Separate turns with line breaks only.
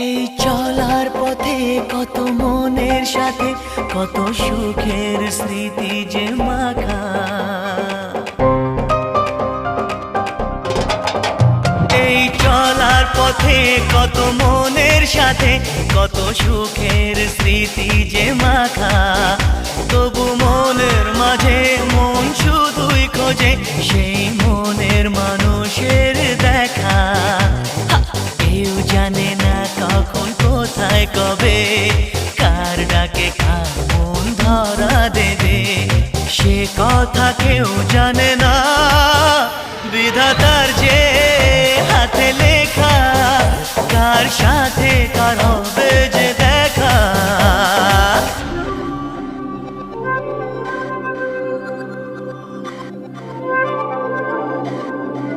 এই চলার পথে কত মনের সাথে কত সুখের স্মৃতি যে মাখা। এই চলার পথে কত মনের সাথে কত সুখের স্মৃতি যে মাখা। তবু মনের মাঝে মন শুধুই খোঁজে সেই মনের মানুষের দেখা। কেউ জানে না কখন কোথায় কবে কার ডাকে কার মন ধরা দেবে, সে কথা কেউ জানে না। বিধাতার যে হাতে লেখা কার সাথে কার হবে যে